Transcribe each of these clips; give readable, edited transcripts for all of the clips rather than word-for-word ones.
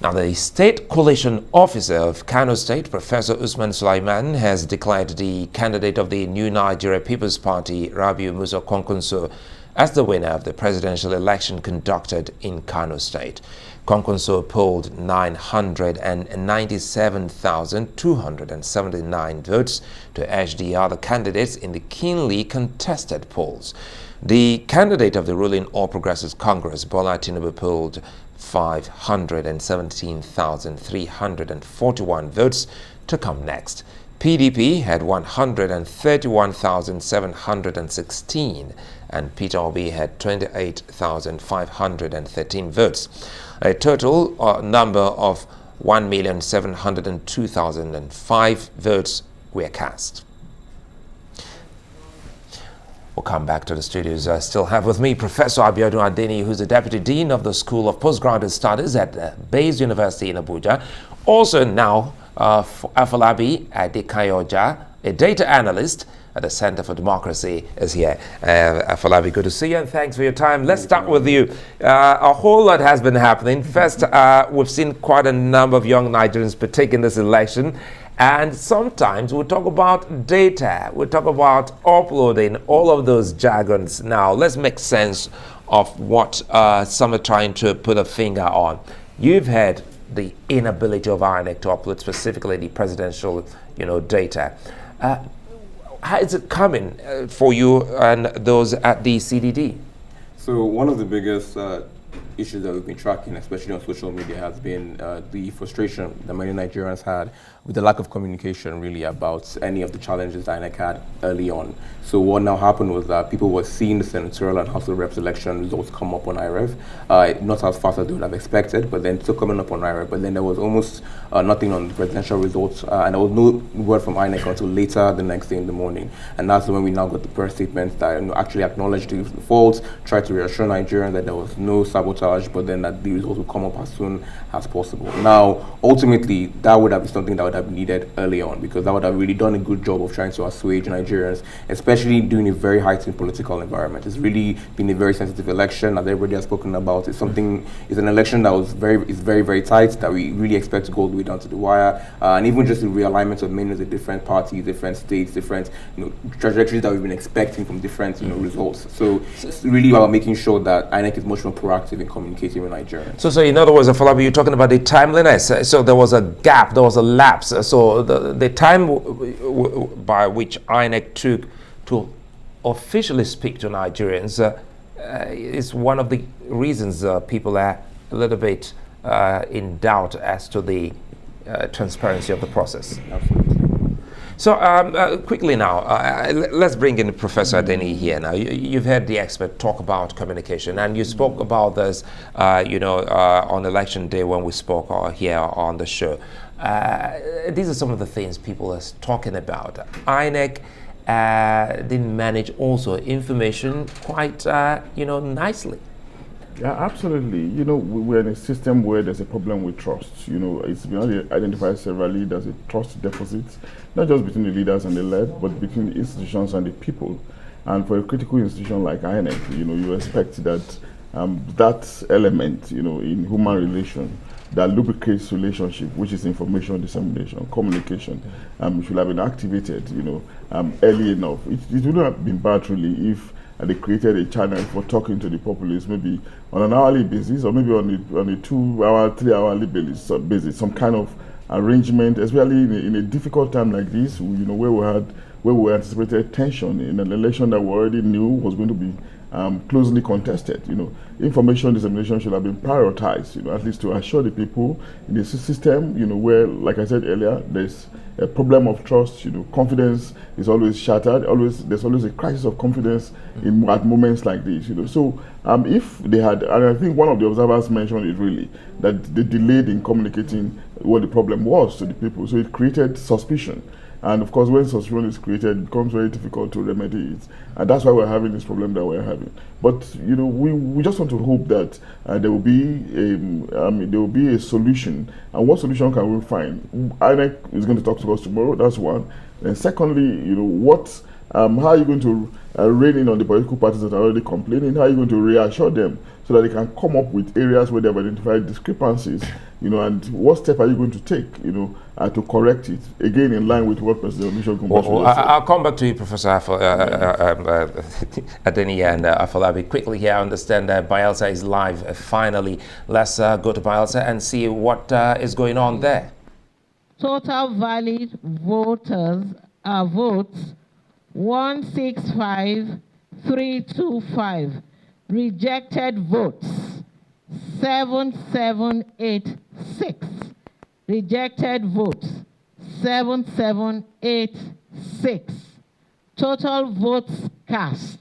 Now, the State Coalition Officer of Kano State, Professor Usman Sulaiman, has declared the candidate of the New Nigeria People's Party, Rabiu Musa Kwankwaso, as the winner of the presidential election conducted in Kano State. Kwankwaso polled 997,279 votes to edge the other candidates in the keenly contested polls. The candidate of the ruling All Progressives Congress, Bola Tinubu, polled 517,341 votes to come next. PDP had 131,716 and Peter Obi had 28,513 votes. A total number of 1,702,005 votes were cast. We'll come back to the studios. I still have with me Professor Abiodun Adeni, who's the Deputy Dean of the School of Postgraduate Studies at Bayelsa University in Abuja. Also now, Afolabi Adekayoja, a data analyst at the Center for Democracy, is here. Afolabi, good to see you and thanks for your time. Let's start with you. A whole lot has been happening. First, we've seen quite a number of young Nigerians partake in this election. And sometimes we'll talk about data, we'll talk about uploading, all of those jargons. Now, let's make sense of what some are trying to put a finger on. You've had the inability of INEC to upload specifically the presidential, data. How is it coming for you and those at the CDD? So one of the biggest issues that we've been tracking, especially on social media, has been the frustration that many Nigerians had with the lack of communication really about any of the challenges that INEC had early on. So what now happened was that people were seeing the senatorial and House of Reps election results come up on IREV, not as fast as they would have expected, but then still coming up on IREV. But then there was almost nothing on the presidential results, and there was no word from INEC until later the next day in the morning. And that's when we now got the press statements that actually acknowledged the faults, tried to reassure Nigerians that there was no sabotage, but then that the results would come up as soon as possible. Now, ultimately, that would have been something that would have been needed early on, because that would have really done a good job of trying to assuage Nigerians, especially during a very heightened political environment. It's really been a very sensitive election, as everybody has spoken about. It's an election that is very, very tight, that we really expect to go all the way down to the wire, and even just the realignment of many of the different parties, different states, different trajectories that we've been expecting from different results. So it's really about making sure that INEC is much more proactive in communicating with Nigerians. So in other words, Afolabi, you're talking about the timeliness. So there was a gap, there was a lapse. So the time by which INEC took to officially speak to Nigerians is one of the reasons people are a little bit in doubt as to the transparency of the process. Absolutely. So quickly now, let's bring in Professor Adeni here now. You've heard the expert talk about communication, and you spoke about this, on election day when we spoke here on the show. These are some of the things people are talking about. INEC didn't manage also information quite, nicely. Yeah, absolutely. We're in a system where there's a problem with trust. It's been identified severally. There's a trust deficit, not just between the leaders and the led, but between the institutions and the people. And for a critical institution like INEC, you expect that that element, in human relation, that lubricates relationship, which is information dissemination, communication, should have been activated, early enough. It would not have been bad really if they created a channel for talking to the populace, maybe on an hourly basis, or maybe on a 2-hour, 3-hourly basis, some kind of arrangement, especially in a difficult time like this, where we anticipated tension in an election that we already knew was going to be closely contested. Information dissemination should have been prioritized, at least to assure the people in the system, where, like I said earlier, there's a problem of trust. Confidence is always shattered. There's always a crisis of confidence at moments like this. So if they had, and I think one of the observers mentioned it really, that they delayed in communicating what the problem was to the people. So it created suspicion. And of course, when suspicion is created, it becomes very difficult to remedy it. And that's why we're having this problem that we're having. But, we just want to hope that there will be a solution. And what solution can we find? INEC is going to talk to us tomorrow, that's one. And secondly, how are you going to raining on the political parties that are already complaining? How are you going to reassure them so that they can come up with areas where they have identified discrepancies, and what step are you going to take, to correct it? Again, in line with what President Olusegun said. I'll come back to you, Professor Adeni and Afolabi. Quickly here, I understand that Bayelsa is live finally. Let's go to Bayelsa and see what is going on there. Total valid votes 165,325. Rejected votes 7786. Rejected votes 7786. Total votes cast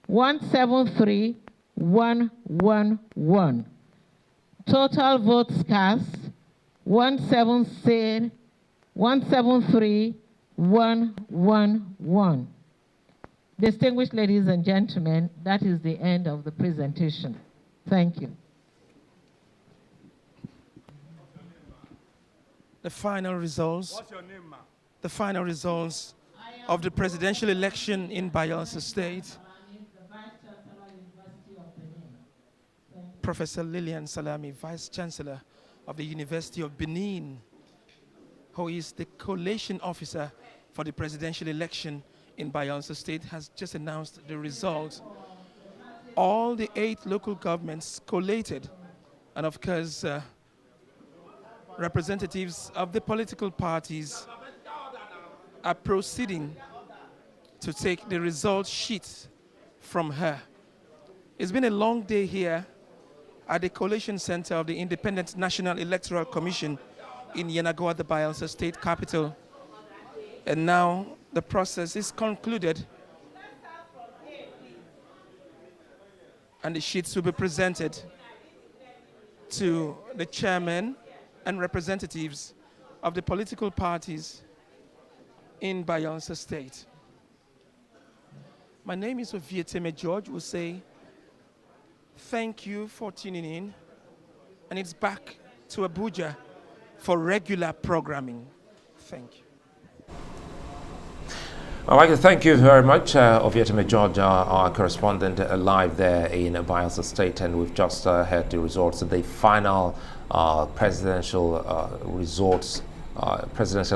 173,111. Total votes cast 173,111. Distinguished ladies and gentlemen, that is the end of the presentation. Thank you. The final results. What's your name, ma'am? The final results of the presidential election in Bayelsa State. Professor Lilian Salami, Vice Chancellor of the University of Benin, who is the collation officer for the presidential election in Bayelsa State, has just announced the results. All the 8 local governments collated, and of course, representatives of the political parties are proceeding to take the result sheet from her. It's been a long day here at the Collation Center of the Independent National Electoral Commission in Yenagoa, the Bayelsa State capital. And now the process is concluded and the sheets will be presented to the chairman and representatives of the political parties in Bayelsa State. My name is Ovieteme George. Will say thank you for tuning in, and it's back to Abuja for regular programming. Thank you. I'd like to thank you very much, Ovieteme George, our correspondent live there in Bayelsa State, and we've just heard the results of the final presidential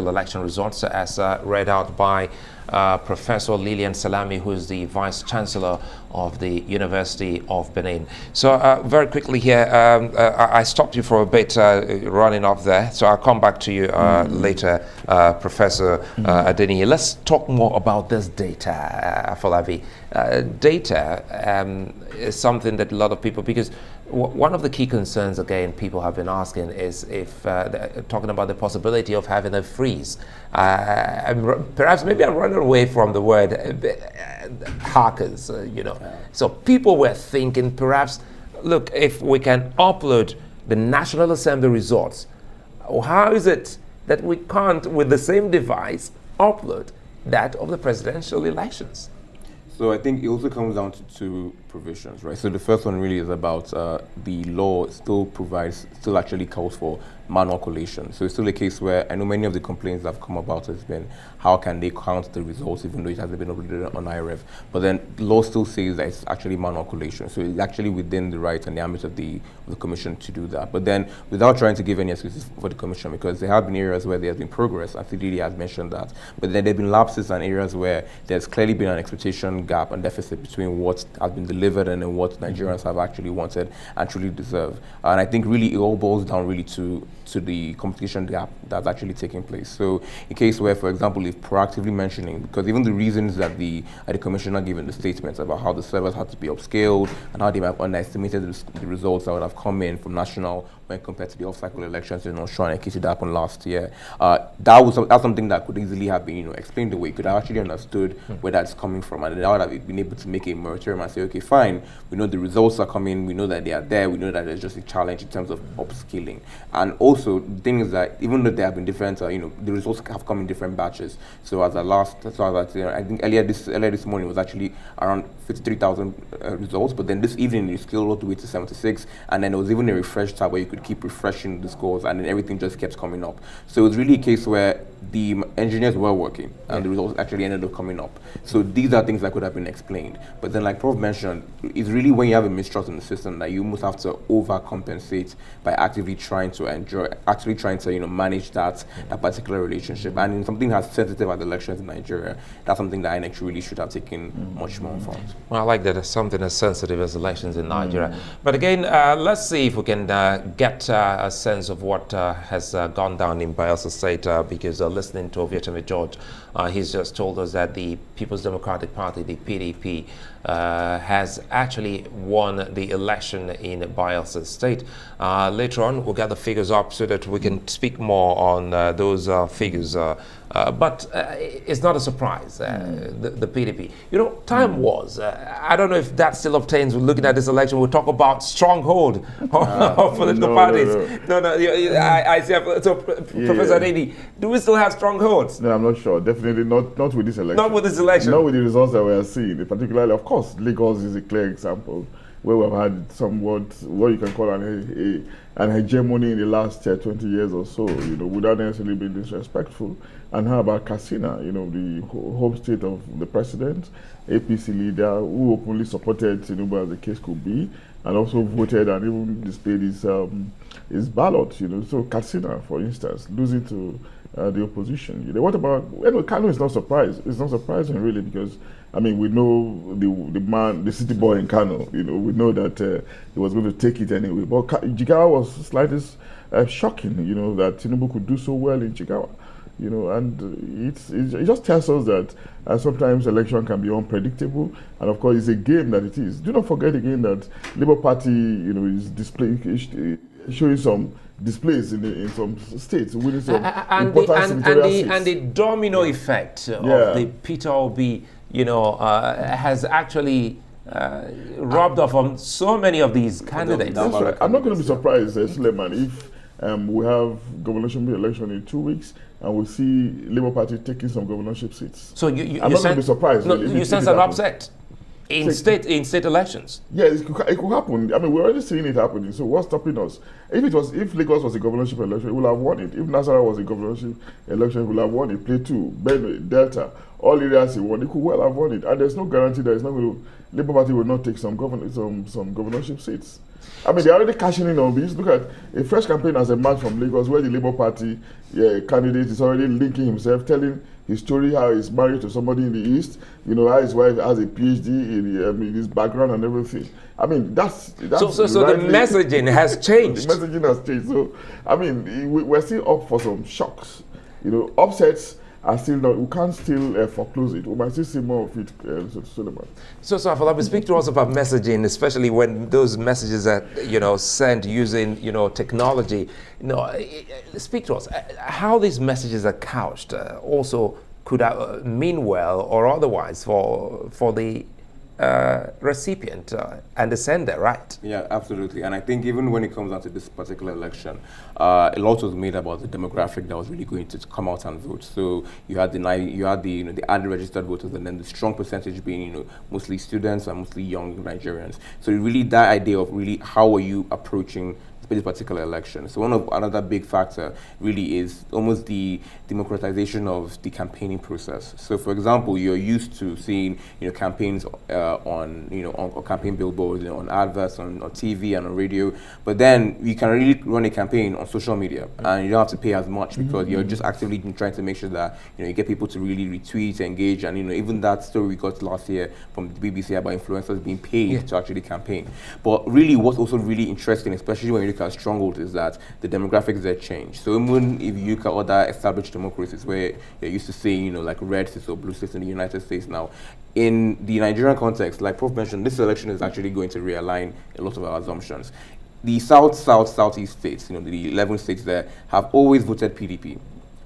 election results as read out by Professor Lilian Salami, who is the Vice Chancellor of the University of Benin. So very quickly here, I stopped you for a bit running off there, so I'll come back to you later, Professor Adeni. Let's talk more about this data, Afolabi. Data is something that a lot of people, because one of the key concerns, again, people have been asking is if talking about the possibility of having a freeze. Perhaps maybe I'm running away from the word hackers, So people were thinking perhaps, look, if we can upload the National Assembly results, how is it that we can't, with the same device, upload that of the presidential elections? So I think it also comes down to 2 provisions, right? So the first one really is about the law still actually calls for manual collation. So it's still a case where I know many of the complaints that have come about has been how can they count the results even though it hasn't been uploaded on IREV. But then the law still says that it's actually manual collation. So it's actually within the right and the ambit of the commission to do that. But then without trying to give any excuses for the commission, because there have been areas where there has been progress, and CDD has mentioned that. But then there have been lapses and areas where there's clearly been an expectation gap and deficit between what has been delivered and then what Nigerians have actually wanted and truly deserve. And I think really it all boils down really to the communication gap that's actually taking place. So in case where, for example, if proactively mentioning, because even the reasons that the commissioner given the statements about how the servers had to be upscaled and how they have underestimated the results that would have come in from national when compared to the off-cycle elections in Osho and Ekiti that happened last year. That's something that could easily have been explained away. Could have actually understood where that's coming from, and then I would have been able to make a moratorium and say, okay, fine, we know the results are coming, we know that they are there, we know that there's just a challenge in terms of upscaling. And also, the thing is that even though there have been different, the results have come in different batches. So I think earlier this morning was actually around 53,000 results, but then this evening it scaled all the way to 76, and then there was even a refresh tab where you could keep refreshing the scores, and then everything just kept coming up. So it's really a case where the engineers were working and the results actually ended up coming up. So these are things that could have been explained. But then, like Prof mentioned, it's really when you have a mistrust in the system that you almost have to overcompensate by actively trying to manage that particular relationship. And in something as sensitive as elections in Nigeria, that's something that INEC really should have taken much more from. Well, I like that. It's something as sensitive as elections in Nigeria. But again, let's see if we can get a sense of what has gone down in Bayelsa State, because listening to Ovietami George, he's just told us that the People's Democratic Party, the PDP, has actually won the election in Bayelsa State. Later on, we'll get the figures up so that we can speak more on those figures. But it's not a surprise, the PDP. You know, time was. I don't know if that still obtains. We're looking at this election. We'll talk about stronghold of political parties. No. I see. So, Professor Adeni, do we still have strongholds? No, I'm not sure. Definitely not with this election. Not with this election. Not with the results that we are seeing. Particularly, of course, Lagos is a clear example where we've had somewhat what you can call an hegemony in the last 20 years or so, you know, without necessarily being disrespectful. And how about Katsina, you know, the home state of the president, APC leader who openly supported Tinubu as the case could be, and also voted and even displayed his ballot, you know. So Katsina, for instance, losing to the opposition. You know, what about, well, Kano is not surprised. It's not surprising really, because I mean, we know the city boy in Kano, you know, we know that he was going to take it anyway. But Jigawa was slightly shocking, you know, that Tinubu could do so well in Jigawa, you know, and it just tells us that sometimes election can be unpredictable, and of course it's a game that it is. Do not forget again that Labour Party, you know, is showing some displays in some states, winning some important senatorial seats. And the domino effect of the Peter Obi, you know, has actually rubbed off on so many of these candidates. That's right. I'm not going to be surprised, Suleiman, if we have governorship election in 2 weeks and we see Labour Party taking some governorship seats. So I'm not going to be surprised. No, you sense an upset in state elections. Yeah, it could happen. I mean, we're already seeing it happening. So what's stopping us? If Lagos was a governorship election, we would have won it. If Nasarawa was a governorship election, we would have won it. Plateau, Benue, Delta, all areas he won. It could well have won it. And there's no guarantee that it's not going to. Labour Party will not take some governorship seats. I mean, they're already cashing in on this. Look at a fresh campaign as emerged from Lagos, where the Labour Party candidate is already linking himself, telling his story, how he's married to somebody in the East, you know, how his wife has a PhD in his background and everything. I mean, that's so the messaging has changed. The messaging has changed. So, I mean, we're still up for some shocks. You know, upsets are still not, we can't still foreclose it. We might still see more of it, Suleiman. So Afolabi, speak to us about messaging, especially when those messages are, you know, sent using, you know, technology. You know, speak to us how these messages are couched. Also, could mean well or otherwise for the recipient and the sender, right? Yeah, absolutely. And I think even when it comes down to this particular election, a lot was made about the demographic that was really going to come out and vote. So you had the unregistered voters, and then the strong percentage being, you know, mostly students and mostly young Nigerians. So really that idea of really how are you approaching this particular election. So another big factor really is almost the democratization of the campaigning process. So for example, you're used to seeing, you know, campaigns on campaign billboards, you know, on adverts, on TV and on radio, but then you can really run a campaign on social media and you don't have to pay as much because you're just actively trying to make sure that, you know, you get people to really retweet, engage, and, you know, even that story we got last year from the BBC about influencers being paid to actually campaign. But really what's also really interesting, especially when you look at stronghold, is that the demographics there change. So even if you look at other established democracies where you're used to seeing, you know, like red states or blue states in the United States now, in the Nigerian context, like Prof mentioned, this election is actually going to realign a lot of our assumptions. The southeast states, you know, the 11 states there, have always voted PDP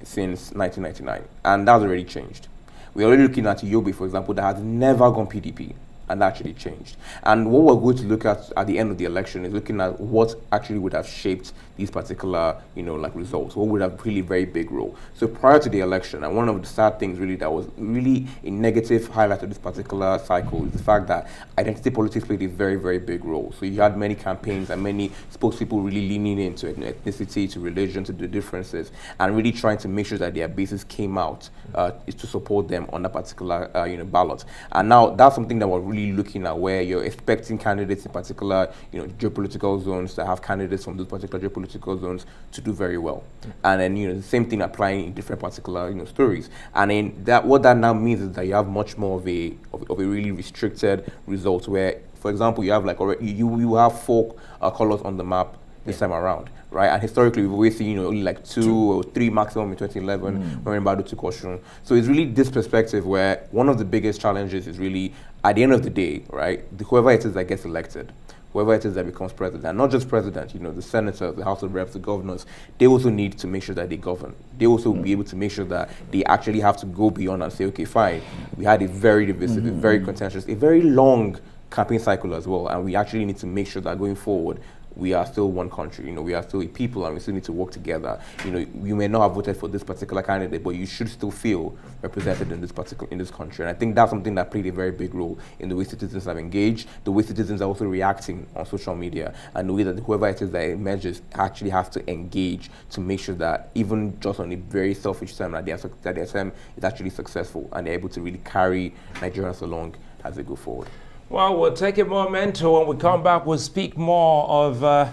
since 1999, and that's already changed. We're already looking at Yobe, for example, that has never gone PDP. and that actually changed. And what we're going to look at the end of the election is looking at what actually would have shaped these particular, results. What would have really very big role. So prior to the election, and one of the sad things really that was really a negative highlight of this particular cycle is the fact that identity politics played a very, very big role. So you had many campaigns and many spokespeople really leaning into ethnicity, to religion, to the differences, and really trying to make sure that their bases came out to support them on that particular ballot. And now that's something that we're really looking at, where you're expecting candidates in particular geopolitical zones to have candidates from those particular geopolitical zones to do very well. And then the same thing applying in different particular stories. And in that, what that now means is that you have much more of a really restricted result, where, for example, you have you have 4 colors on the map this time around, right? And historically, we've always seen only like 2 or 3 maximum in 2011 when Mbadu took Osun. So it's really this perspective where one of the biggest challenges is really, at the end of the day, right, whoever it is that gets elected, whoever it is that becomes president, not just president, the senators, the House of Reps, the governors, they also need to make sure that they govern. They also be able to make sure that they actually have to go beyond and say, okay, fine, we had a very divisive, a very contentious, a very long campaign cycle as well, and we actually need to make sure that going forward, we are still one country, we are still a people, and we still need to work together. You may not have voted for this particular candidate, but you should still feel represented in this country. And I think that's something that played a very big role in the way citizens have engaged, the way citizens are also reacting on social media, and the way that whoever it is that emerges actually has to engage to make sure that even just on a very selfish term, that their term is actually successful, and they're able to really carry Nigerians along as they go forward. Well, we'll take a moment. When we come back, we'll speak more of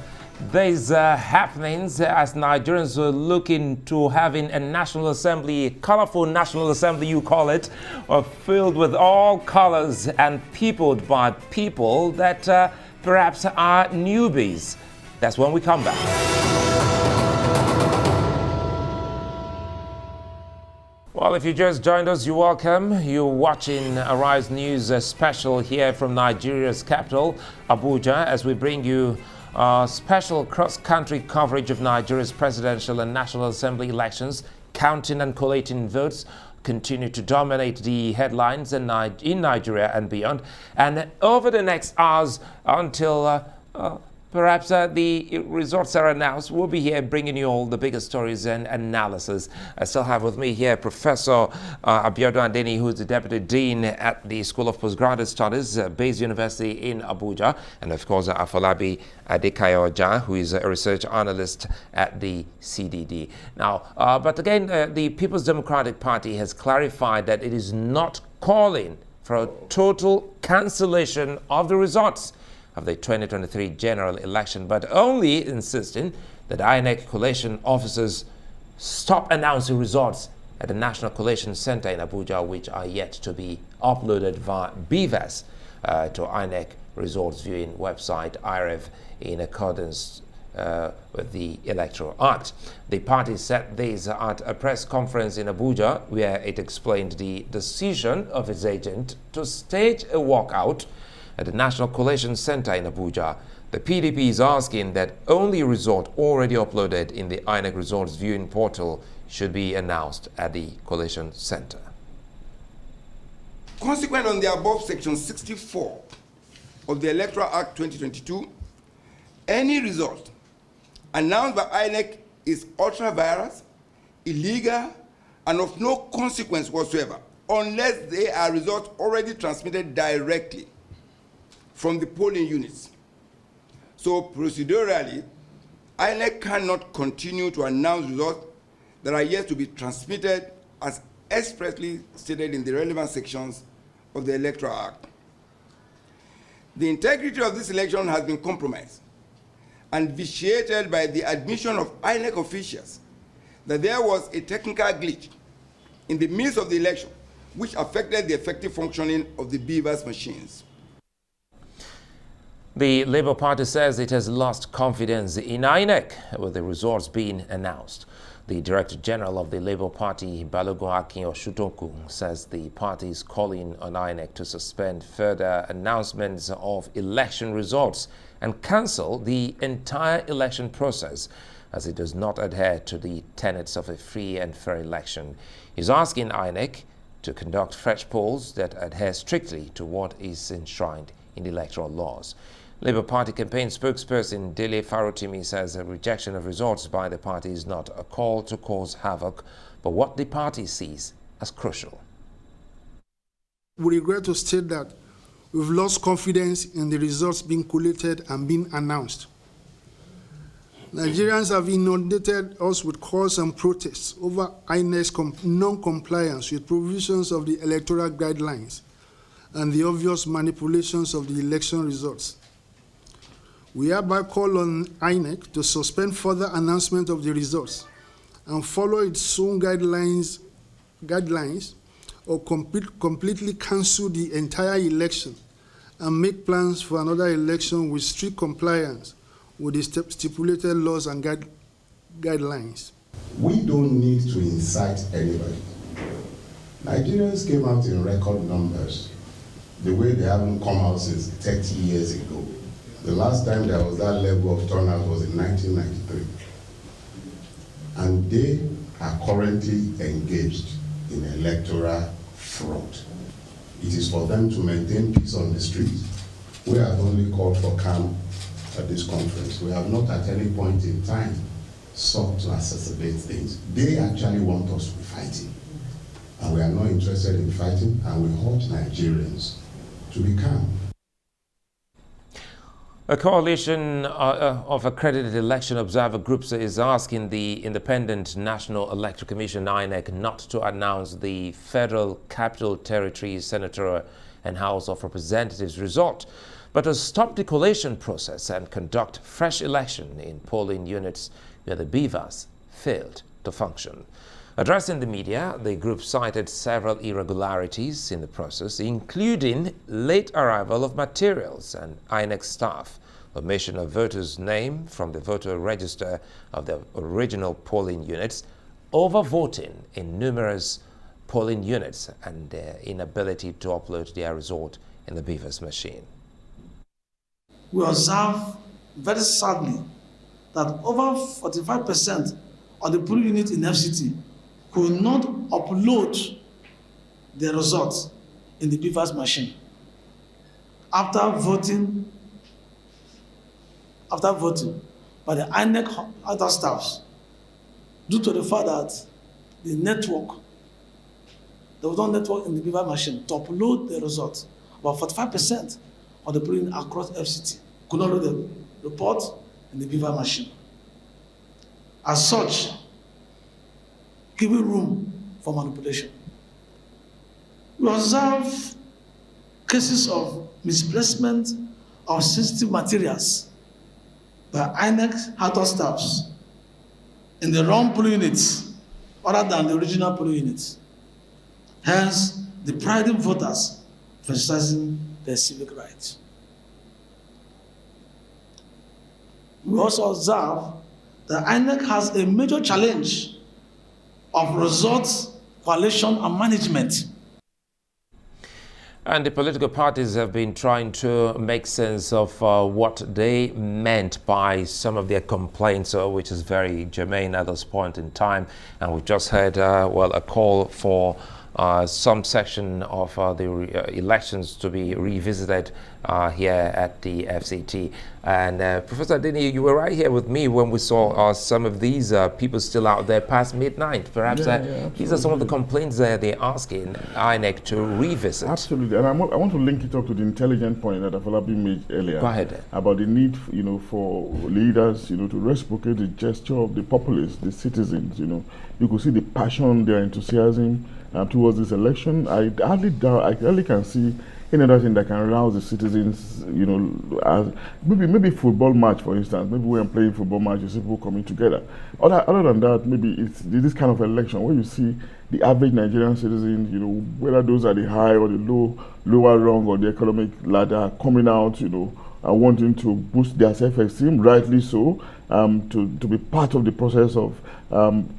these happenings as Nigerians are looking to having a National Assembly, a colorful National Assembly, you call it, filled with all colors and peopled by people that perhaps are newbies. That's when we come back. Well, if you just joined us, you're welcome. You're watching Arise News special here from Nigeria's capital, Abuja, as we bring you special cross-country coverage of Nigeria's presidential and National Assembly elections. Counting and collating votes continue to dominate the headlines in Nigeria and beyond. And over the next hours until perhaps the results are announced, we'll be here bringing you all the biggest stories and analysis. I still have with me here Professor Abiodun Adeni, who is the Deputy Dean at the School of Postgraduate Studies, Bayelsa University in Abuja, and of course Afolabi Adekayoja, who is a research analyst at the CDD. Now, but again, the People's Democratic Party has clarified that it is not calling for a total cancellation of the results of the 2023 general election, but only insisting that INEC collation officers stop announcing results at the National Collation Center in Abuja, which are yet to be uploaded via BVAS to INEC results viewing website IREV in accordance with the Electoral Act. The party said this at a press conference in Abuja, where it explained the decision of its agent to stage a walkout at the National Collation Center in Abuja. The PDP is asking that only result already uploaded in the INEC results viewing portal should be announced at the Collation Center. Consequent on the above Section 64 of the Electoral Act 2022, any result announced by INEC is ultra-virus, illegal, and of no consequence whatsoever, unless they are results already transmitted directly from the polling units. So procedurally, INEC cannot continue to announce results that are yet to be transmitted as expressly stated in the relevant sections of the Electoral Act. The integrity of this election has been compromised and vitiated by the admission of INEC officials that there was a technical glitch in the midst of the election which affected the effective functioning of the BVAS machines. The Labour Party says it has lost confidence in INEC with the results being announced. The Director General of the Labour Party, Balogun Akin Oshutoku, says the party is calling on INEC to suspend further announcements of election results and cancel the entire election process, as it does not adhere to the tenets of a free and fair election. He's asking INEC to conduct fresh polls that adhere strictly to what is enshrined in the electoral laws. Labour Party campaign spokesperson Dele Farotimi says a rejection of results by the party is not a call to cause havoc, but what the party sees as crucial. We regret to state that we've lost confidence in the results being collated and being announced. Nigerians have inundated us with calls and protests over INEC's non-compliance with provisions of the electoral guidelines and the obvious manipulations of the election results. We hereby call on INEC to suspend further announcement of the results and follow its own guidelines or completely cancel the entire election and make plans for another election with strict compliance with the stipulated laws and guidelines. We don't need to incite anybody. Nigerians came out in record numbers, the way they haven't come out since 30 years ago. The last time there was that level of turnout was in 1993. And they are currently engaged in electoral fraud. It is for them to maintain peace on the streets. We have only called for calm at this conference. We have not at any point in time sought to exacerbate things. They actually want us to be fighting. And we are not interested in fighting, and we urge Nigerians to be calm. A coalition of accredited election observer groups is asking the Independent National Electoral Commission, INEC, not to announce the Federal Capital Territory Senatorial and House of Representatives result, but to stop the collation process and conduct fresh election in polling units where the beavers failed to function. Addressing the media, the group cited several irregularities in the process, including late arrival of materials and INEC staff, omission of voters' name from the voter register of the original polling units, overvoting in numerous polling units, and their inability to upload their result in the beavers machine. We observe very sadly that over 45% of the polling units in FCT could not upload the results in the beavers machine after voting by the INEC other staffs, due to the fact that the network, there was no network in the beaver machine to upload the results. About 45% of the polling across FCT could not load the report in the beaver machine. As such, giving room for manipulation. We observe cases of misplacement of sensitive materials by INEC HALT staffs in the wrong polling units other than the original polling units, hence depriving voters of exercising their civic rights. We also observe that INEC has a major challenge of results, coalition, and management. And the political parties have been trying to make sense of what they meant by some of their complaints, which is very germane at this point in time. And we've just heard, a call for some section of the elections to be revisited here at the FCT. And Professor Adeni, you were right here with me when we saw some of these people still out there past midnight. Perhaps these are some of the complaints they're asking INEC to revisit. Absolutely, and I want to link it up to the intelligent point that Afolabi made earlier. Go ahead. About the need, for leaders, to reciprocate the gesture of the populace, the citizens. You could see the passion, their enthusiasm towards this election. I hardly can see any other thing that can rouse the citizens, as maybe football match, for instance. Maybe when playing football match, you see people coming together. Other than that, maybe it's this kind of election where you see the average Nigerian citizen, whether those are the high or the lower rung or the economic ladder, coming out, wanting to boost their self-esteem, rightly so, to be part of the process of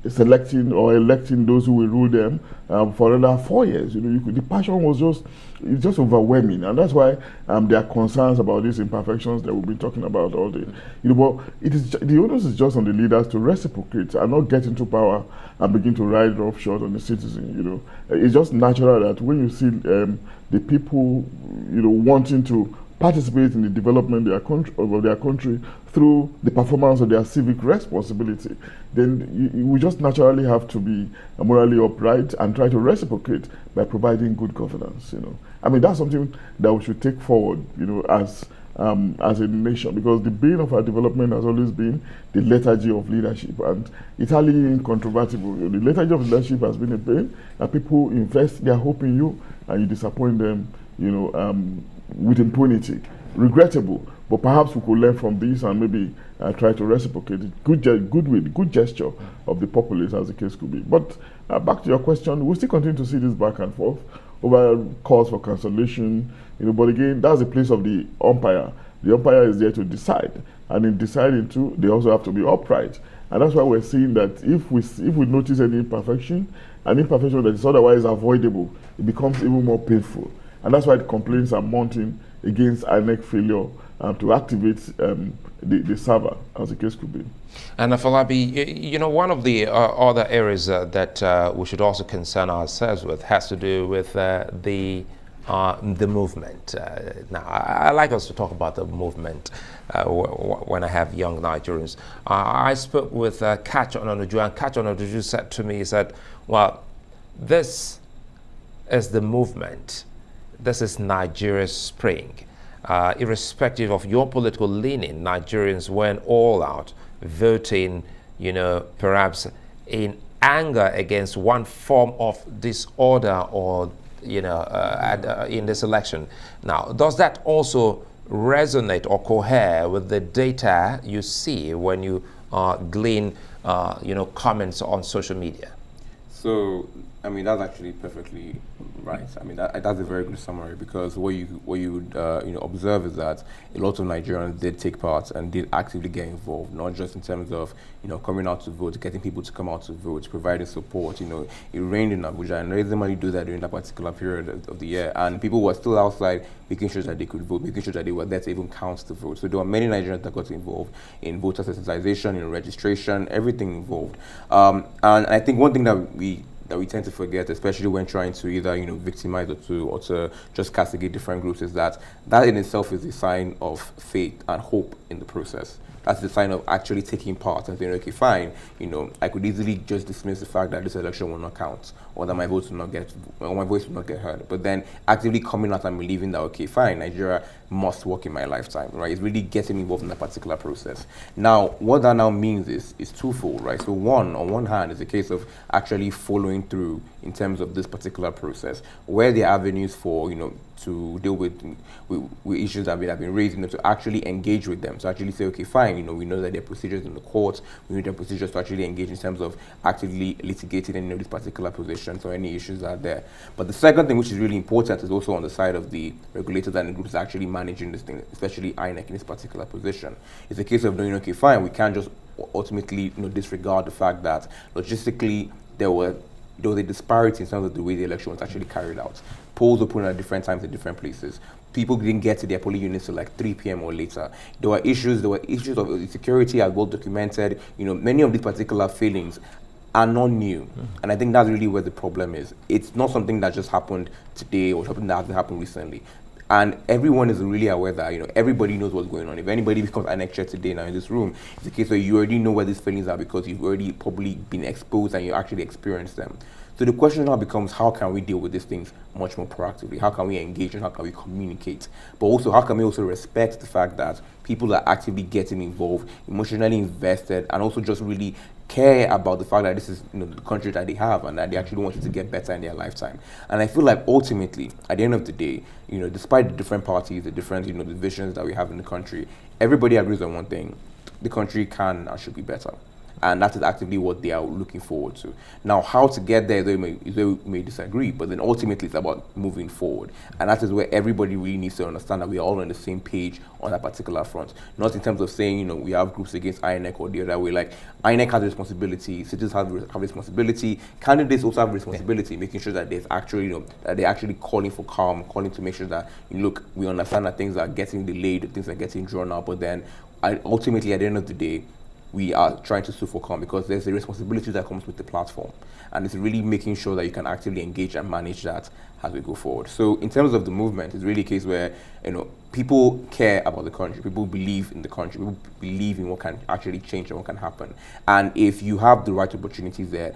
selecting or electing those who will rule them for another 4 years. The passion was just overwhelming, and that's why there are concerns about these imperfections that we've been talking about all day. But the onus is just on the leaders to reciprocate and not get into power and begin to ride roughshod on the citizen. It's just natural that when you see the people, wanting to participate in the development of their country through the performance of their civic responsibility, then we just naturally have to be morally upright and try to reciprocate by providing good governance. That's something that we should take forward, as a nation, because the bane of our development has always been the lethargy of leadership, and it's highly incontrovertible. The lethargy of leadership has been a bane, and people invest their hope in you, and you disappoint them, with impunity. Regrettable, but perhaps we could learn from this and maybe try to reciprocate it. Good gesture of the populace, as the case could be. But back to your question, we'll still continue to see this back and forth over calls for cancellation. But again, that's the place of the umpire. The umpire is there to decide, and in deciding to, they also have to be upright. And that's why we're seeing that if we notice any imperfection, an imperfection that is otherwise avoidable, it becomes even more painful. And that's why the complaints are mounting against INEC failure to activate the server, as the case could be. And Afolabi, one of the other areas that we should also concern ourselves with has to do with the movement. Now, I like us to talk about the movement when I have young Nigerians. I spoke with Kachi Ononuju, and Kachi Ononuju said to me, he said, well, this is the movement. This is Nigeria's spring. Irrespective of your political leaning, Nigerians went all out, voting, perhaps in anger against one form of disorder or, in this election. Now, does that also resonate or cohere with the data you see when you glean, comments on social media? So, that's actually perfectly right. That's a very good summary, because what you would observe is that a lot of Nigerians did take part and did actively get involved, not just in terms of coming out to vote, getting people to come out to vote, providing support. It rained in Abuja, and everybody do that during that particular period of the year, and people were still outside making sure that they could vote, making sure that they were there to even count the vote. So there were many Nigerians that got involved in voter sensitization, in registration, everything involved. And I think one thing that we tend to forget, especially when trying to either victimize or to just castigate different groups, is that in itself is a sign of faith and hope in the process. That's the sign of actually taking part and saying, okay, fine, I could easily just dismiss the fact that this election will not count, or that my voice will not get heard. But then actively coming out and believing that, okay, fine, Nigeria must work in my lifetime, right? It's really getting involved in that particular process. Now, what that now means is twofold, right? So on one hand, it's a case of actually following through in terms of this particular process, where there are avenues for, to deal with issues that have been raised, to actually engage with them, to actually say, okay, fine, we know that there are procedures in the courts, we need there are procedures to actually engage in terms of actively litigating any of these particular positions or any issues that are there. But the second thing, which is really important, is also on the side of the regulators and the groups actually managing this thing, especially INEC in this particular position. It's a case of knowing, okay, fine, we can't just ultimately disregard the fact that logistically there was a disparity in terms of the way the election was actually carried out. Polls were put at different times in different places. People didn't get to their polling units till like 3 p.m. or later. There were issues of security as well documented. Many of these particular failings are not new. And I think that's really where the problem is. It's not something that just happened today or something that hasn't happened recently. And everyone is really aware that, everybody knows what's going on. If anybody becomes INEC chair today now in this room, it's a case where you already know where these feelings are because you've already probably been exposed and you actually experienced them. So the question now becomes, how can we deal with these things much more proactively? How can we engage and how can we communicate? But also, how can we also respect the fact that people are actively getting involved, emotionally invested, and also just really care about the fact that this is the country that they have and that they actually want it to get better in their lifetime. And I feel like ultimately, at the end of the day, despite the different parties, the different divisions that we have in the country, everybody agrees on one thing: the country can and should be better. And that is actively what they are looking forward to. Now, how to get there is where we may disagree, but then ultimately it's about moving forward. And that is where everybody really needs to understand that we are all on the same page on that particular front. Not in terms of saying, we have groups against INEC or the other way. Like, INEC has a responsibility, citizens have responsibility, candidates also have responsibility, making sure that there's actually, that they're actually calling for calm, calling to make sure that, look, we understand that things are getting delayed, things are getting drawn out, but then ultimately at the end of the day, we are trying to sue for calm because there's a responsibility that comes with the platform. And it's really making sure that you can actively engage and manage that as we go forward. So in terms of the movement, it's really a case where, people care about the country, people believe in the country, people believe in what can actually change and what can happen. And if you have the right opportunities there,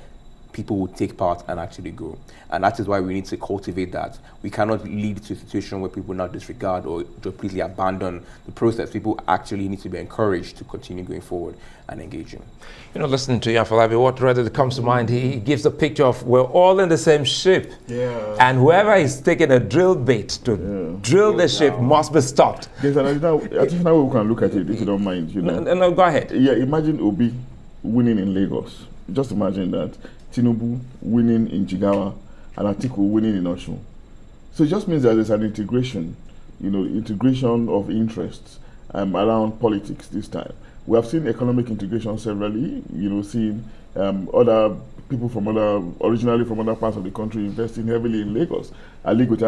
people will take part and actually go. And that is why we need to cultivate that. We cannot lead to a situation where people now disregard or completely abandon the process. People actually need to be encouraged to continue going forward and engaging. Listening to Afolabi, what rather comes to mind, he gives a picture of we're all in the same ship. Yeah. And whoever is taking a drill bait to drill the ship must be stopped. I think now we can look at it, if you don't mind. No, go ahead. Yeah, imagine Obi winning in Lagos. Just imagine that. Tinubu winning in Jigawa and Atiku winning in Osun. So it just means that there's an integration, integration of interests around politics this time. We have seen economic integration severally, seeing other people originally from other parts of the country investing heavily in Lagos. Language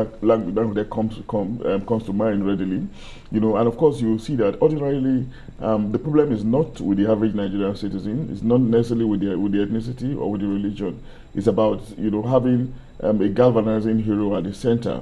comes to mind readily, and of course you see that ordinarily the problem is not with the average Nigerian citizen. It's not necessarily with the ethnicity or with the religion. It's about having a galvanizing hero at the center,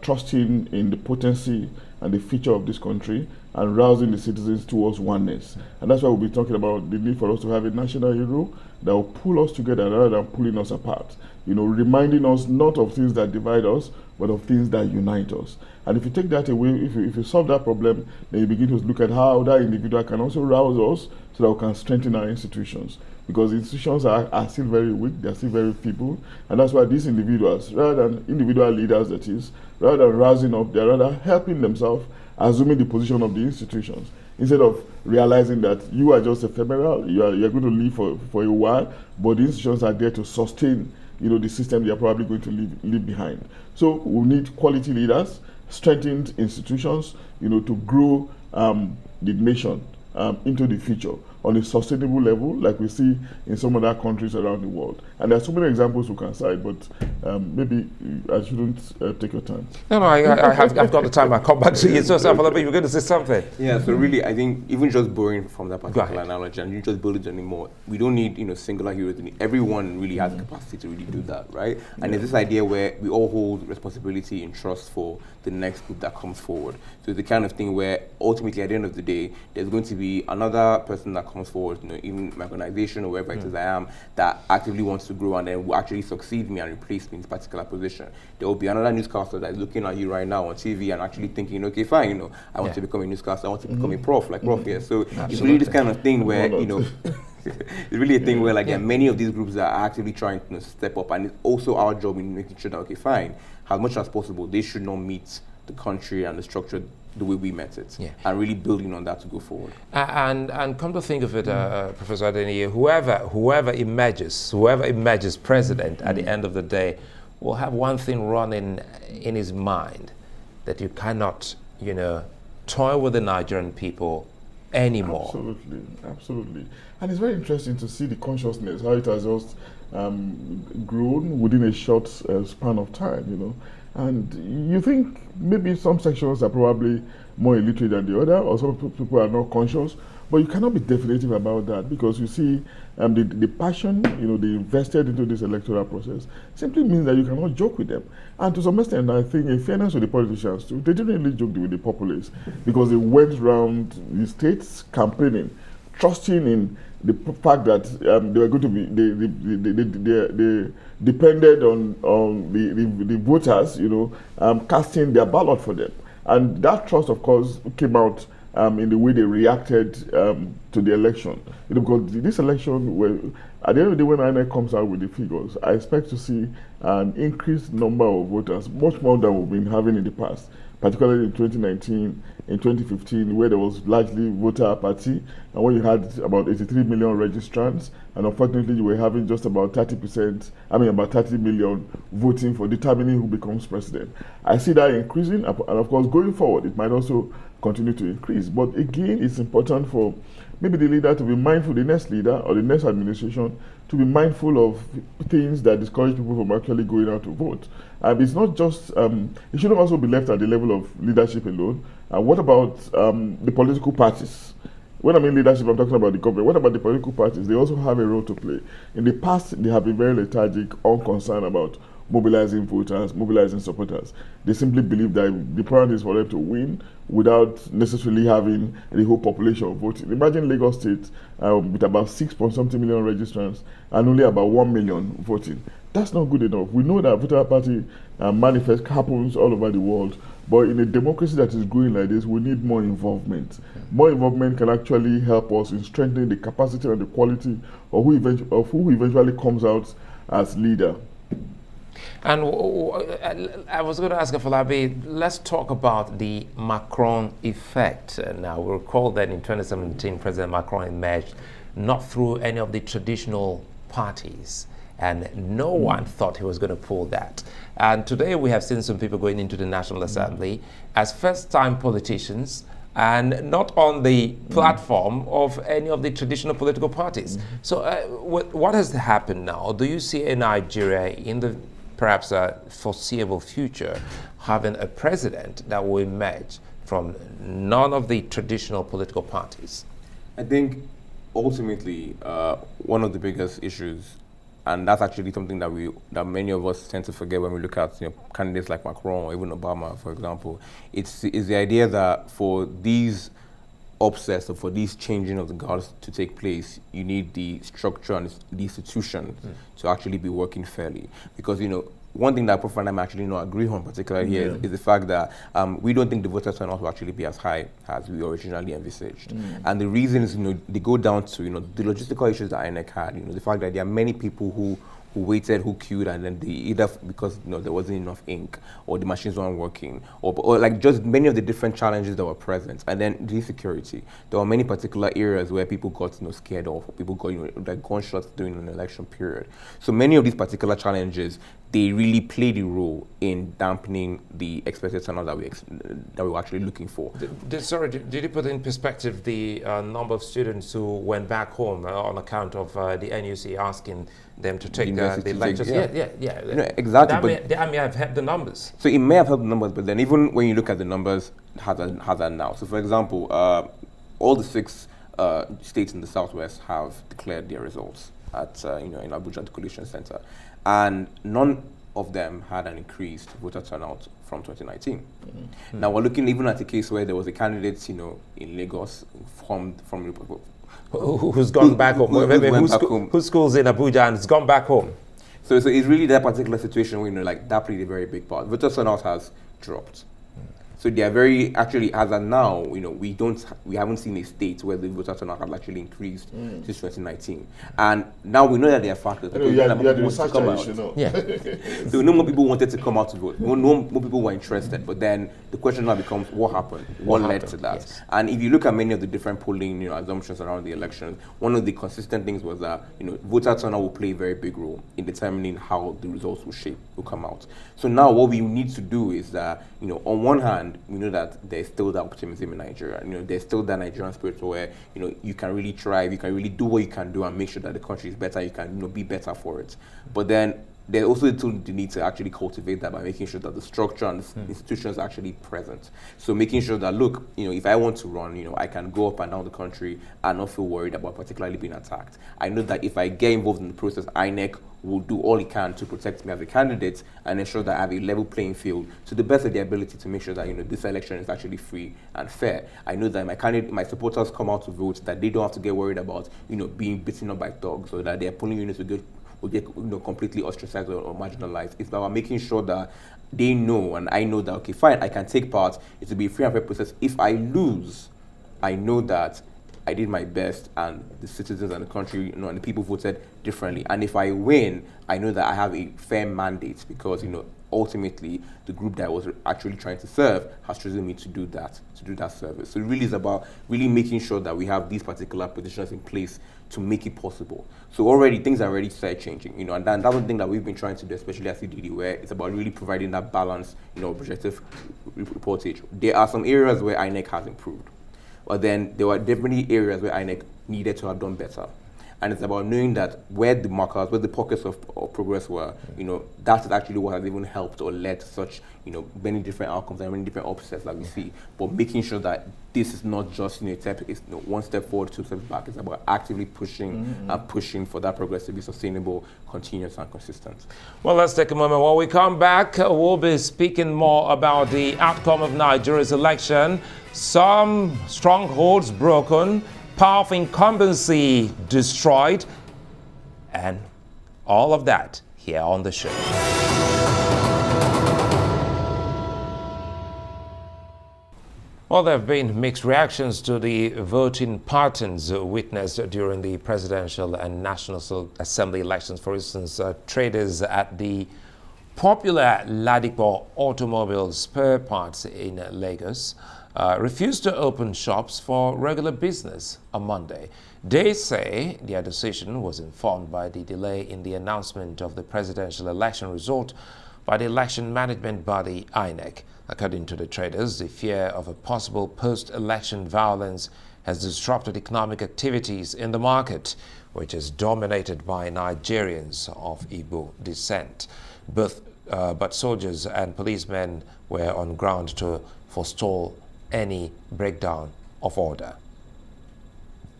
trusting in the potency and the future of this country and rousing the citizens towards oneness. And that's why we'll be talking about the need for us to have a national hero that will pull us together rather than pulling us apart. Reminding us not of things that divide us, but of things that unite us. And if you take that away, if you solve that problem, then you begin to look at how that individual can also rouse us so that we can strengthen our institutions. Because institutions are still very weak, they're still very feeble, and that's why these individuals, rather than individual leaders that is, rather than rising up, they're rather helping themselves, assuming the position of the institutions, instead of realizing that you are just ephemeral, you're going to live for a while, but the institutions are there to sustain the system you're probably going to leave behind. So we need quality leaders, strengthened institutions, to grow the nation into the future on a sustainable level, like we see in some other countries around the world. And there are so many examples we can cite, but maybe I shouldn't take your time. No, I've got the time. I'll come back to you. So, Afolabi, you're going to say something. Yeah, so really, I think even just borrowing from that particular analogy, and you just build it anymore, we don't need, singular heroes. Everyone really has the capacity to really do that, right? And there's this idea where we all hold responsibility and trust for the next group that comes forward. So it's the kind of thing where ultimately, at the end of the day, there's going to be another person that comes forward, even my organization or wherever it is I am, that actively wants to grow and then will actually succeed me and replace me in this particular position. There will be another newscaster that is looking at you right now on TV and actually thinking, okay, fine, I want to become a newscaster, I want to become a prof, like prof here. So it's really this kind of thing where, it's really a thing where there are many of these groups that are actively trying to step up, and it's also our job in making sure that, okay, fine, as much as possible, they should not meet the country and the structure the way we met it, and really building on that to go forward. And come to think of it, Professor Adeniyi, whoever emerges president at the end of the day will have one thing running in his mind, that you cannot, toy with the Nigerian people anymore. Absolutely. And it's very interesting to see the consciousness, how it has just grown within a short span of time, And you think maybe some sections are probably more illiterate than the other, or some people are not conscious, but you cannot be definitive about that, because you see the passion, they invested into this electoral process simply means that you cannot joke with them. And to some extent, I think, in fairness to the politicians too, they didn't really joke with the populace, because they went around the states campaigning, trusting in the fact that they were going to be, they depended on the voters, casting their ballot for them. And that trust, of course, came out in the way they reacted to the election. Because this election, at the end of the day, when INEC comes out with the figures, I expect to see an increased number of voters, much more than we've been having in the past. particularly in 2019, in 2015, where there was largely voter apathy, and when you had about 83 million registrants, and unfortunately you were having just about 30%, about 30 million voting for determining who becomes president. I see that increasing, and of course going forward, it might also continue to increase. But again, it's important for maybe the leader to be mindful, the next leader or the next administration, to be mindful of things that discourage people from actually going out to vote. It's not just, it shouldn't also be left at the level of leadership alone. What about the political parties? When I mean leadership, I'm talking about the government. What about the political parties? They also have a role to play. In the past, they have been very lethargic, unconcerned about mobilizing voters, mobilizing supporters. They simply believe that the plan is for them to win without necessarily having the whole population voting. Imagine Lagos State with about 6-point-something million registrants and only about 1 million voting. That's not good enough. We know that voter apathy manifest happens all over the world, but in a democracy that is growing like this, we need more involvement. More involvement can actually help us in strengthening the capacity and the quality of who eventually comes out as leader. And I was going to ask Afolabi, let's talk about the Macron effect. Now, we recall that in 2017, President Macron emerged not through any of the traditional parties, and no one thought he was going to pull that. And today we have seen some people going into the National Assembly as first-time politicians and not on the platform of any of the traditional political parties. So what has happened now? Do you see in Nigeria in the perhaps a foreseeable future having a president that will emerge from none of the traditional political parties? I think ultimately one of the biggest issues, and that's actually something that many of us tend to forget when we look at candidates like Macron or even Obama, for example, is the idea that for these upsets or for these changing of the guards to take place, you need the structure and the institution to actually be working fairly. Because, one thing that Prof. and I actually not agree on particularly here is the fact that we don't think the voter turnout will actually be as high as we originally envisaged. And the reason is, they go down to, the logistical issues that INEC had, the fact that there are many people who waited, who queued, and then they either because there wasn't enough ink, or the machines weren't working, or like just many of the different challenges that were present. And then the insecurity. There were many particular areas where people got scared of, or people got like gunshots during an election period. So many of these particular challenges, they really played a role in dampening the expected turnout that we were actually looking for. Did you put in perspective the number of students who went back home on account of the NUC asking them to take the lectures? Yeah. Exactly. That may have helped the numbers. So it may have helped the numbers, but then even when you look at the numbers, has that now. So for example, all the 6 states in the Southwest have declared their results at in Abuja at the Coalition Center, and none of them had an increased voter turnout from 2019. Now we're looking even at a case where there was a candidate, in Lagos from who's gone back home. Whose school's in Abuja and has gone back home. So it's really that particular situation where that played a very big part. Voter turnout has dropped. So they are very, actually, as of now, we haven't seen a state where the voter turnout has actually increased since 2019. And now we know that there are factors. So no more people wanted to come out to vote. No more people were interested. But then the question now becomes, what happened? What led to that? Yes. And if you look at many of the different polling assumptions around the election, one of the consistent things was that voter turnout will play a very big role in determining how the results will come out. So now what we need to do is that, on one hand, we know that there's still that optimism in Nigeria. There's still that Nigerian spirit where you can really thrive, you can really do what you can do and make sure that the country is better. You can be better for it. But then there's also the need to actually cultivate that by making sure that the structure and the institutions are actually present. So making sure that, look, if I want to run, I can go up and down the country and not feel worried about particularly being attacked. I know that if I get involved in the process, INEC will do all it can to protect me as a candidate and ensure that I have a level playing field to the best of their ability to make sure that this election is actually free and fair. I know that my supporters come out to vote, that they don't have to get worried about being beaten up by thugs, or that their polling units will get completely ostracized or marginalized. It's about making sure that they know, and I know that, okay, fine, I can take part. It will be a free and fair process. If I lose, I know that I did my best, and the citizens and the country, and the people voted differently. And if I win, I know that I have a fair mandate because, ultimately the group that I was actually trying to serve has chosen me to do that service. So it really is about really making sure that we have these particular positions in place to make it possible. So already things are already started changing, and that's one thing that we've been trying to do, especially at CDD, where it's about really providing that balance, objective reportage. There are some areas where INEC has improved, but then there were definitely areas where INEC needed to have done better. And it's about knowing that where the markers, where the pockets of progress were, that is actually what has even helped or led to such, many different outcomes and many different upsets that we see. But making sure that this is not just, it's one step forward, 2 steps back. It's about actively pushing for that progress to be sustainable, continuous, and consistent. Well, let's take a moment. When we come back, we'll be speaking more about the outcome of Nigeria's election, some strongholds broken, power of incumbency destroyed, and all of that here on the show. Well, there have been mixed reactions to the voting patterns witnessed during the presidential and National Assembly elections. For instance, traders at the popular Ladipo automobile spare parts in Lagos refused to open shops for regular business on Monday. They say their decision was informed by the delay in the announcement of the presidential election result by the election management body INEC. According to the traders, the fear of a possible post-election violence has disrupted economic activities in the market, which is dominated by Nigerians of Igbo descent. But soldiers and policemen were on ground to forestall any breakdown of order.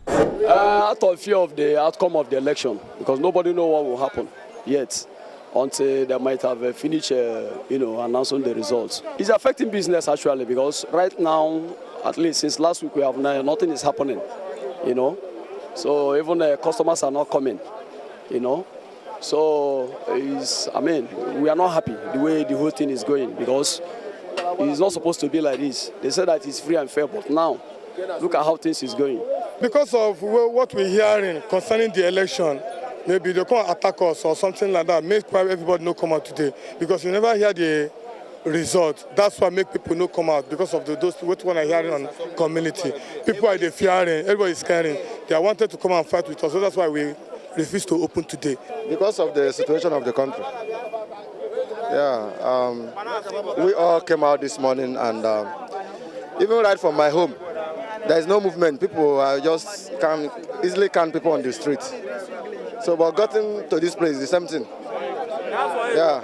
Out of fear of the outcome of the election, because nobody knows what will happen yet until they might have finished, announcing the results. It's affecting business actually, because right now, at least since last week, we have nothing is happening, So even customers are not coming, So we are not happy the way the whole thing is going, because it's not supposed to be like this. They said that it's free and fair, but now, look at how things is going. Because of what we're hearing concerning the election, maybe they can't attack us or something like that. Make everybody not come out today, because you never hear the result. That's why make people not come out, because of those what one are hearing on community. People are fearing, everybody is scaring. They wanted to come and fight with us, so that's why we refuse to open today. Because of the situation of the country. Yeah, we all came out this morning, and even right from my home, there is no movement. People are just easily can people on the street. So, but getting to this place is the same thing. Yeah.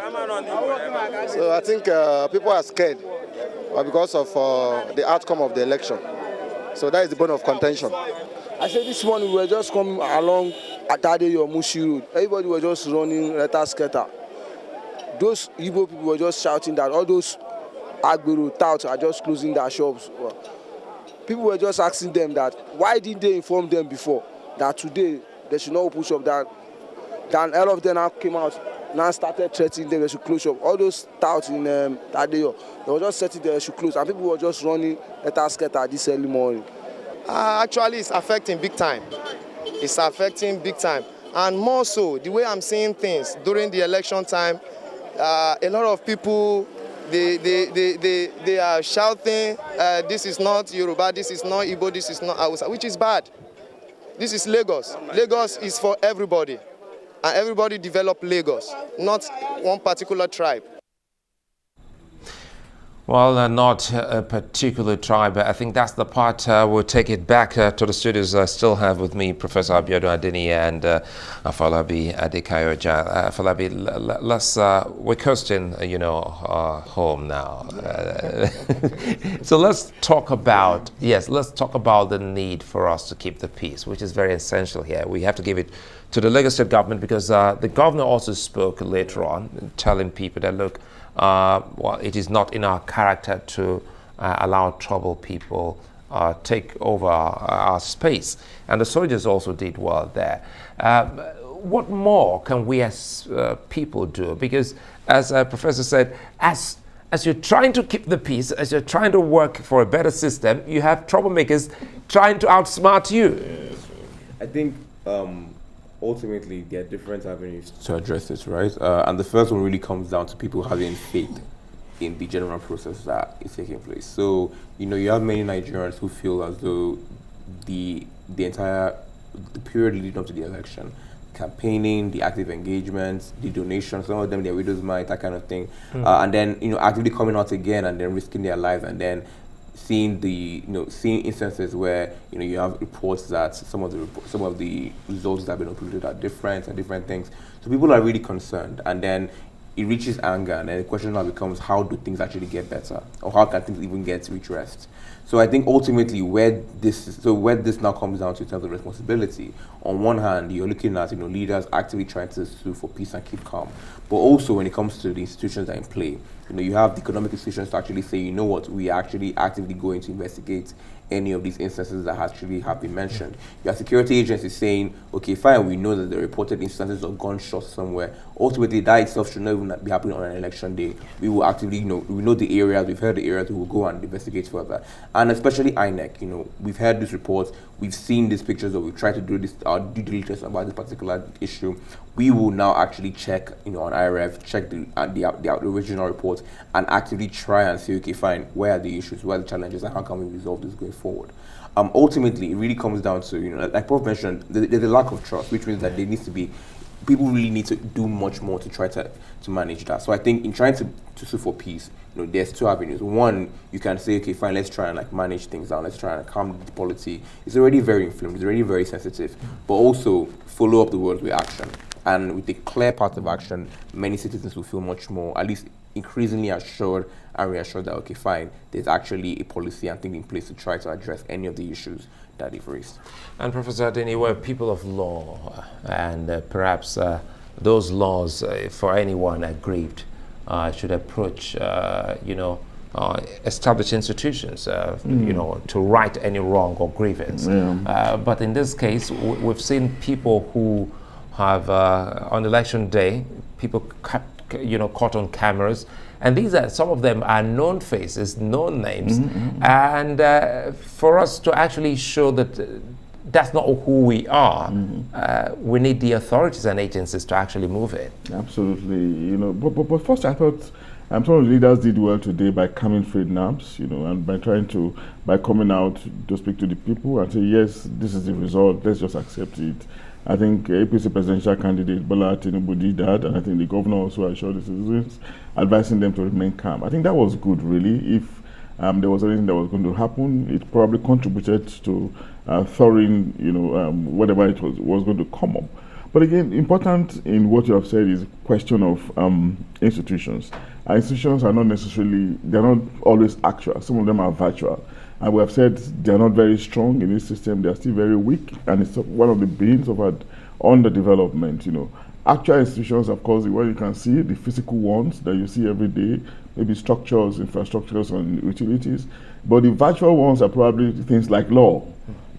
So I think people are scared because of the outcome of the election. So that is the bone of contention. I said this morning we were just coming along Atade or Mushi Road. Everybody was just running skater. Those Igbo people were just shouting that all those Agbero touts are just closing their shops. People were just asking them that why didn't they inform them before that today they should not open shop. Then all of them now came out, now started threatening them they should close shop. All those touts in Tadeyo, they were just setting they should close, and people were just running skater this early morning. Actually, it's affecting big time. It's affecting big time, and more so the way I'm seeing things during the election time. A lot of people, they are shouting, this is not Yoruba, this is not Igbo, this is not Hausa, which is bad. This is Lagos. Lagos is for everybody, and everybody develop Lagos, not one particular tribe. Well, not a particular tribe, but I think that's the part we'll take it back to the studios. I still have with me Professor Abiodun Adeniyi and Afolabi Adekayoja. Afolabi, we're coasting, home now. So let's talk about the need for us to keep the peace, which is very essential here. We have to give it to the Lagos State government, because the governor also spoke later on, telling people that, look, it is not in our character to allow troubled people take over our space. And the soldiers also did well there. What more can we as people do? Because as Professor said, as as you're trying to keep the peace, as you're trying to work for a better system, you have troublemakers trying to outsmart you. I think ultimately there are different avenues to address this, right? And the first one really comes down to people having faith in the general process that is taking place. So, you have many Nigerians who feel as though the period leading up to the election, campaigning, the active engagement, the donations, some of them, their widow's mite, that kind of thing, and then actively coming out again and then risking their lives, and then seeing seeing instances where you have reports that some of the results that have been uploaded are different and different things. So people are really concerned, and then it reaches anger, and then the question now becomes, how do things actually get better, or how can things even get redressed? So I think ultimately where this now comes down to in terms of responsibility, on one hand you're looking at leaders actively trying to sue for peace and keep calm, but also when it comes to the institutions that are in play, you have the economic institutions to actually say, we are actually actively going to investigate any of these instances that actually have been mentioned. Your security agencies saying, okay, fine, we know that the reported instances of gunshots somewhere. Ultimately, that itself should not even be happening on an election day. We will actively, we know the areas, we've heard the areas, we will go and investigate further. And especially INEC, we've heard these reports, we've seen these pictures, or we've tried to do this, our due diligence about this particular issue. We will now actually check, on IRF, check the original reports, and actively try and say, okay, fine, where are the issues, where are the challenges, and how can we resolve this going forward? Ultimately, it really comes down to, like Prof mentioned, there's a lack of trust, which means that there needs to be, people really need to do much more to try to manage that. So I think in trying to sue for peace, there's two avenues. One, you can say, okay, fine, let's try and manage things down, let's try and calm the polity. It's already very inflamed, it's already very sensitive, but also follow up the words with action. And with a clear path of action, many citizens will feel much more, at least increasingly assured and reassured that, okay, fine, there's actually a policy and thing in place to try to address any of the issues that they've raised. And Professor Adeni, we're people of law, and perhaps those laws, for anyone aggrieved, should approach, established institutions, to right any wrong or grievance. But in this case, we've seen people who have, on election day, people caught on cameras, and these are, some of them are known faces, known names, and for us to actually show that that's not who we are, we need the authorities and agencies to actually move it. Absolutely, but first I thought some of the leaders did well today by calming frayed nerves, and by coming out to speak to the people and say, yes, this is the result, let's just accept it. I think APC presidential candidate Bola Tinubu did that, and I think the governor also assured the citizens, advising them to remain calm. I think that was good, really. If there was anything that was going to happen, it probably contributed to thawing, whatever it was going to come up. But again, important in what you have said is question of institutions. Our institutions are not necessarily, they're not always actual. Some of them are virtual. And we have said they're not very strong in this system. They're still very weak, and it's one of the bins of our underdevelopment. Actual institutions, of course, where you can see the physical ones that you see every day, maybe structures, infrastructures, and utilities. But the virtual ones are probably things like law.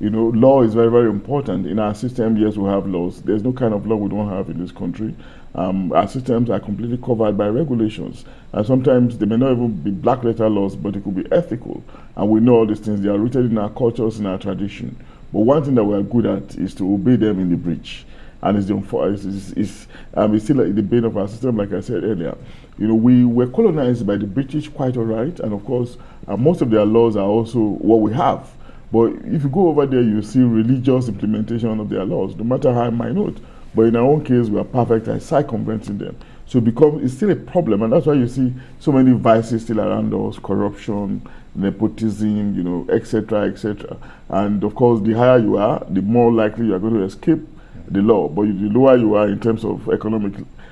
Law is very, very important. In our system, yes, we have laws. There's no kind of law we don't have in this country. Our systems are completely covered by regulations. And sometimes they may not even be black letter laws, but it could be ethical. And we know all these things. They are rooted in our cultures, in our tradition. But one thing that we are good at is to obey them in the breach. And it's still like the bane of our system, like I said earlier. We were colonized by the British quite all right. And of course, most of their laws are also what we have. But if you go over there, you see religious implementation of their laws, no matter how minute. But in our own case, we are perfect at circumventing them. So it's still a problem, and that's why you see so many vices still around us: corruption, nepotism, etc., etc. And of course, the higher you are, the more likely you are going to escape the law. But the lower you are in terms of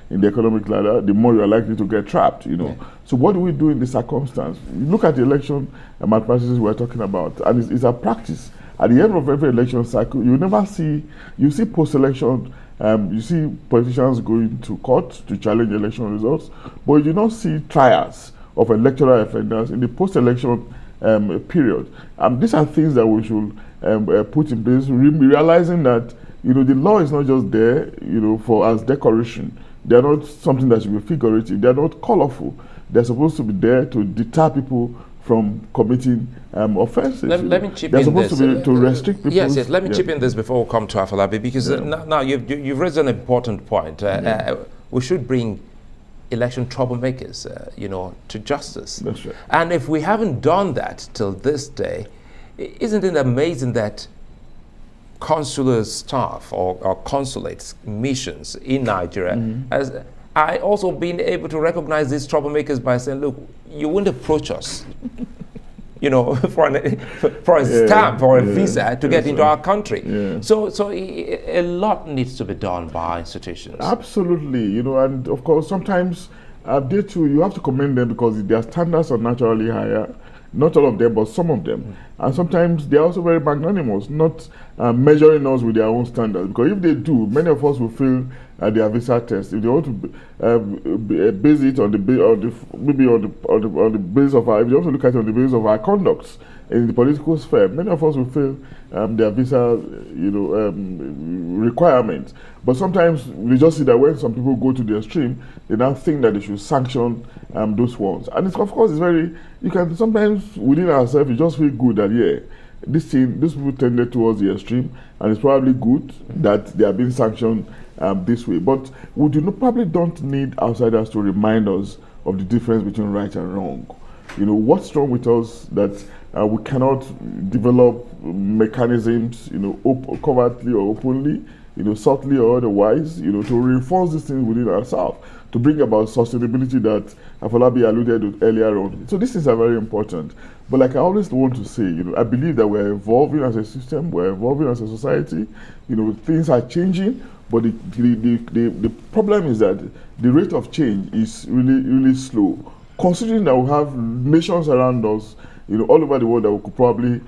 in the economic ladder, the more you are likely to get trapped. So what do we do in this circumstance? You look at the election malpractices we're talking about, and it's a practice. At the end of every election cycle, you see post-election. You see politicians going to court to challenge election results, but you do not see trials of electoral offenders in the post-election period. These are things that we should put in place, realizing that the law is not just there for as decoration. They are not something that should be figurative. They are not colorful. they're supposed to be there to deter people from committing offenses. Let me chip they're in supposed this. to be to restrict people. Yes. Let me chip in this before we come to Afolabi, because now you've raised an important point. We should bring election troublemakers, to justice. That's right. And if we haven't done that till this day, isn't it amazing that consular staff or consulates missions in Nigeria has I also been able to recognize these troublemakers by saying, look, you wouldn't approach us, for a stamp or a visa to get into our country. Yeah. So a lot needs to be done by institutions. Absolutely, and of course sometimes they too, you have to commend them because their standards are naturally higher. Not all of them, but some of them. And sometimes they're also very magnanimous, not measuring us with their own standards. Because if they do, many of us will fail their visa test. If they want to base it on the basis of our, if they want to look at it on the basis of our conduct in the political sphere, many of us will fail their visa, requirements. But sometimes we just see that when some people go to the extreme, they now think that they should sanction those ones. And of course, it's very, you can sometimes within ourselves, you just feel good that, these people tended towards the extreme, and it's probably good that they are being sanctioned this way. But we probably don't need outsiders to remind us of the difference between right and wrong. What's wrong with us that we cannot develop mechanisms, covertly or openly, subtly or otherwise, to reinforce these things within ourselves, to bring about sustainability that Afolabi alluded to earlier on. So these things are very important. But like I always want to say, I believe that we're evolving as a system, we're evolving as a society, things are changing, but the problem is that the rate of change is really, really slow. Considering that we have nations around us, all over the world that we could probably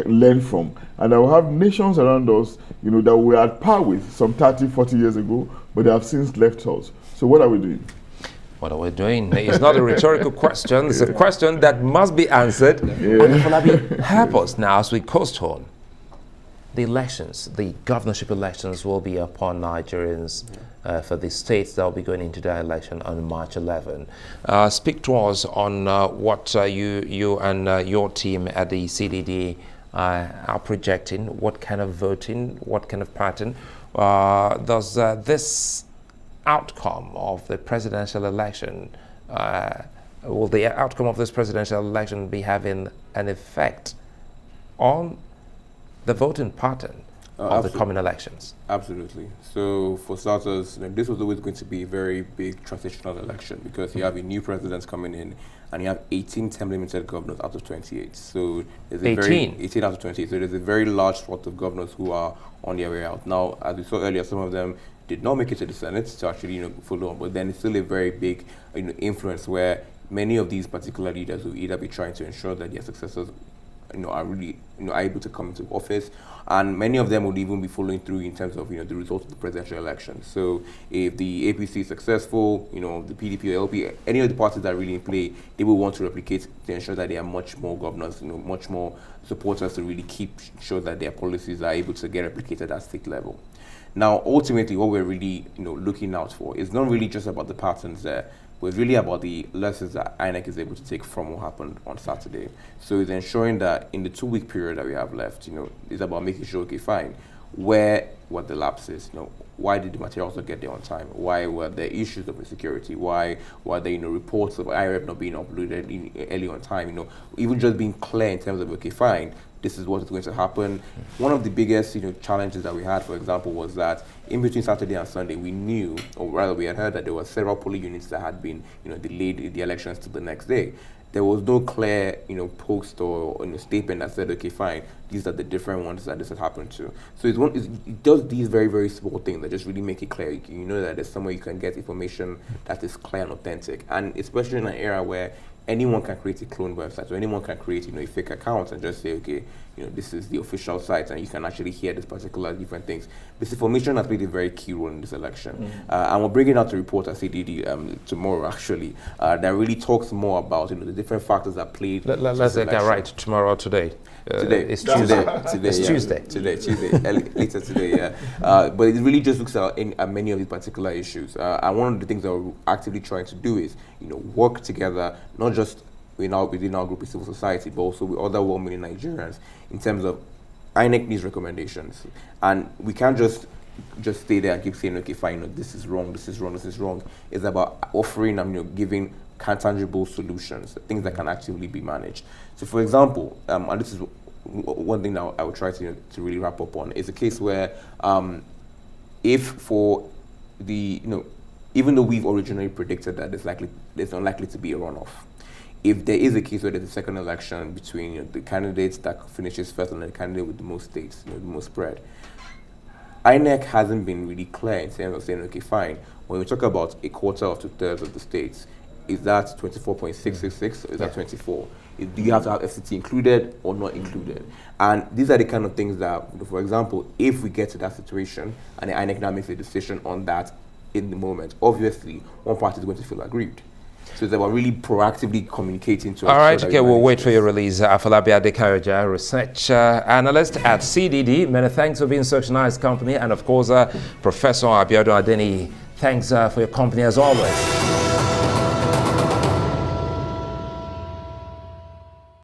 learn from. And that we have nations around us, that we are at par with some 30, 40 years ago, but they have since left us. So what are we doing? What are we doing? It's not a rhetorical question. It's a question that must be answered. And Afolabi, help us now as we coast on. The elections, the governorship elections will be upon Nigerians for the states that will be going into the election on March 11. Speak to us on what you and your team at the CDD are projecting. What kind of voting, what kind of pattern does this outcome of the presidential election, will the outcome of this presidential election be having an effect on the voting pattern of the coming elections? Absolutely. So for starters, this was always going to be a very big transitional election because you have a new president coming in and you have 18 term-limited governors out of 28. So there's 18 out of 28. So there's a very large swath of governors who are on their way out. Now, as we saw earlier, some of them did not make it to the Senate to actually follow on, but then it's still a very big influence where many of these particular leaders will either be trying to ensure that their successors are really able to come into office, and many of them would even be following through in terms of the results of the presidential election. So if the APC is successful, the PDP or LP, any of the parties that are really in play, they will want to replicate to ensure that there are much more governors, much more supporters to really keep sure that their policies are able to get replicated at state level. Now, ultimately, what we're really looking out for is not really just about the patterns there, but it's really about the lessons that INEC is able to take from what happened on Saturday. So it's ensuring that in the 2-week period that we have left, it's about making sure, okay, fine, where were the lapses? Why did the materials not get there on time? Why were there issues of insecurity? Why were there reports of IRF not being uploaded early on time? Even just being clear in terms of, okay, fine, this is what is going to happen. One of the biggest challenges that we had, for example, was that in between Saturday and Sunday, we knew, or rather we had heard that there were several polling units that had been delayed the elections to the next day. There was no clear post or statement that said, okay, fine, these are the different ones that this has happened to. So it does these very, very small things that just really make it clear. You know that there's somewhere you can get information that is clear and authentic, and especially in an era where anyone can create a clone website, so anyone can create a fake account and just say, okay, this is the official site and you can actually hear this particular different things. Misinformation has played a very key role in this election. And we're bringing out a report at CDD tomorrow, actually, that really talks more about the different factors that played. Let's get right tomorrow, today. Today. It's Tuesday. It's Tuesday. Tuesday, later today, yeah. But it really just looks at many of these particular issues. And one of the things that we're actively trying to do is, work together, not just within our group of civil society, but also with other 1 million Nigerians in terms of INEC needs recommendations. And we can't just stay there and keep saying, okay, fine, this is wrong, this is wrong, this is wrong. It's about offering and giving tangible solutions, things that can actively be managed. So, for example, and this is one thing that I would try to really wrap up on, is a case where if for the, even though we've originally predicted that there's unlikely to be a runoff, if there is a case where there's a second election between the candidates that finishes first and the candidate with the most states, the most spread, INEC hasn't been really clear in terms of saying, okay, fine, when we talk about a quarter or 2/3 of the states, is that 24.666 or is that 24? Do you have to have FCT included or not included? And these are the kind of things that, for example, if we get to that situation and the INEC now makes a decision on that in the moment, obviously one party is going to feel aggrieved. So it's about really proactively communicating to us. All right, okay, we'll wait for your release. Afolabi Adekayoja, research analyst at CDD. Many thanks for being such a nice company. And of course, Professor Abiodun Adeniyi, thanks for your company as always.